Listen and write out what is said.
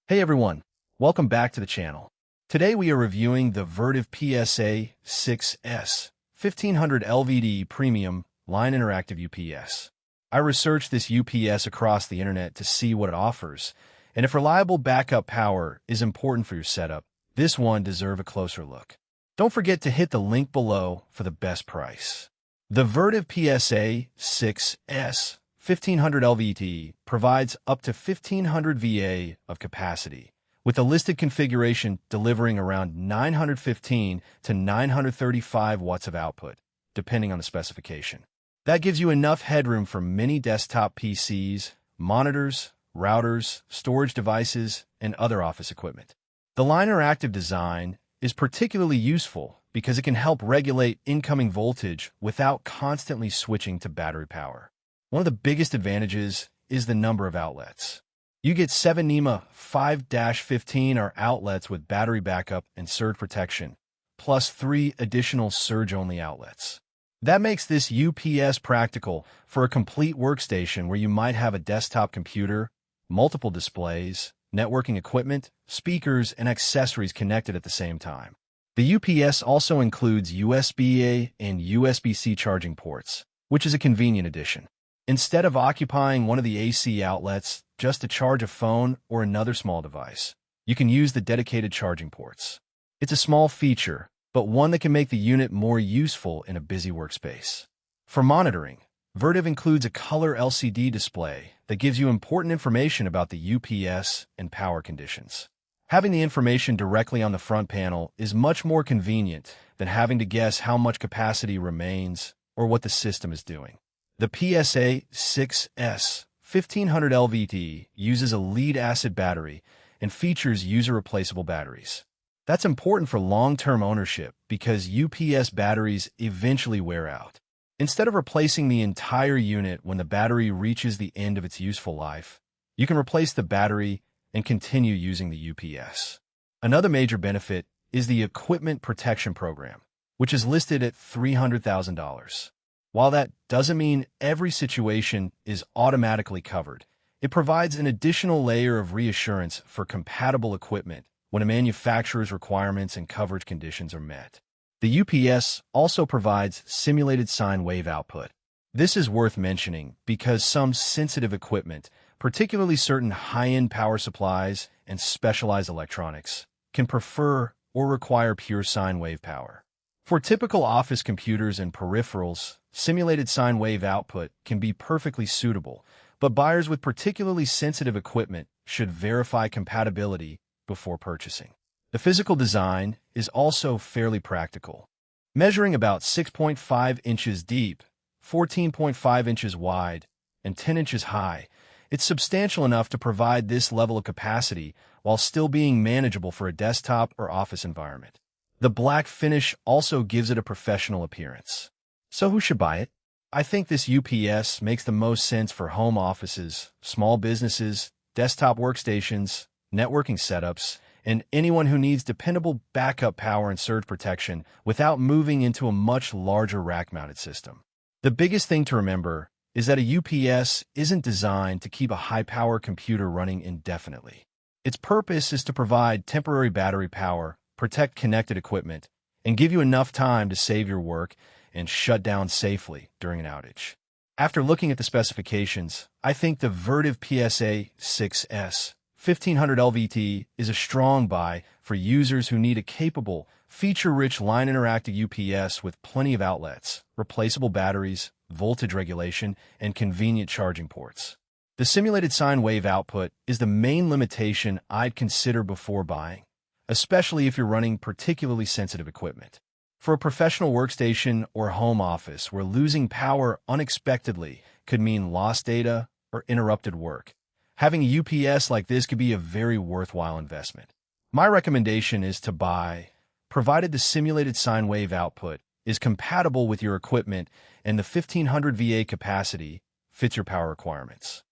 Hey everyone, welcome back to the channel. Today we are reviewing the Vertiv PSA6S-1500LVT Premium Line Interactive UPS. I researched this UPS across the internet to see what it offers, and if reliable backup power is important for your setup, this one deserves a closer look. Don't forget to hit the link below for the best price. The Vertiv PSA6S-1500LVT provides up to 1500 VA of capacity, with the listed configuration delivering around 915 to 935 watts of output, depending on the specification. That gives you enough headroom for many desktop PCs, monitors, routers, storage devices, and other office equipment. The line interactive design is particularly useful because it can help regulate incoming voltage without constantly switching to battery power. One of the biggest advantages is the number of outlets. You get 7 NEMA 5-15 outlets with battery backup and surge protection, plus 3 additional surge-only outlets. That makes this UPS practical for a complete workstation where you might have a desktop computer, multiple displays, networking equipment, speakers, and accessories connected at the same time. The UPS also includes USB-A and USB-C charging ports, which is a convenient addition. Instead of occupying one of the AC outlets just to charge a phone or another small device, you can use the dedicated charging ports. It's a small feature, but one that can make the unit more useful in a busy workspace. For monitoring, Vertiv includes a color LCD display that gives you important information about the UPS and power conditions. Having the information directly on the front panel is much more convenient than having to guess how much capacity remains or what the system is doing. The PSA6S-1500LVT uses a lead-acid battery and features user-replaceable batteries. That's important for long-term ownership because UPS batteries eventually wear out. Instead of replacing the entire unit when the battery reaches the end of its useful life, you can replace the battery and continue using the UPS. Another major benefit is the Equipment Protection Program, which is listed at $300,000. While that doesn't mean every situation is automatically covered, it provides an additional layer of reassurance for compatible equipment when a manufacturer's requirements and coverage conditions are met. The UPS also provides simulated sine wave output. This is worth mentioning because some sensitive equipment, particularly certain high-end power supplies and specialized electronics, can prefer or require pure sine wave power. For typical office computers and peripherals, simulated sine wave output can be perfectly suitable, but buyers with particularly sensitive equipment should verify compatibility before purchasing. The physical design is also fairly practical. Measuring about 6.5 inches deep, 14.5 inches wide, and 10 inches high, it's substantial enough to provide this level of capacity while still being manageable for a desktop or office environment. The black finish also gives it a professional appearance. So who should buy it? I think this UPS makes the most sense for home offices, small businesses, desktop workstations, networking setups, and anyone who needs dependable backup power and surge protection without moving into a much larger rack-mounted system. The biggest thing to remember is that a UPS isn't designed to keep a high-power computer running indefinitely. Its purpose is to provide temporary battery power, protect connected equipment, and give you enough time to save your work and shut down safely during an outage. After looking at the specifications, I think the Vertiv PSA6S-1500LVT is a strong buy for users who need a capable, feature-rich line interactive UPS with plenty of outlets, replaceable batteries, voltage regulation, and convenient charging ports. The simulated sine wave output is the main limitation I'd consider before buying, especially if you're running particularly sensitive equipment. For a professional workstation or home office where losing power unexpectedly could mean lost data or interrupted work, having a UPS like this could be a very worthwhile investment. My recommendation is to buy, provided the simulated sine wave output is compatible with your equipment and the 1500 VA capacity fits your power requirements.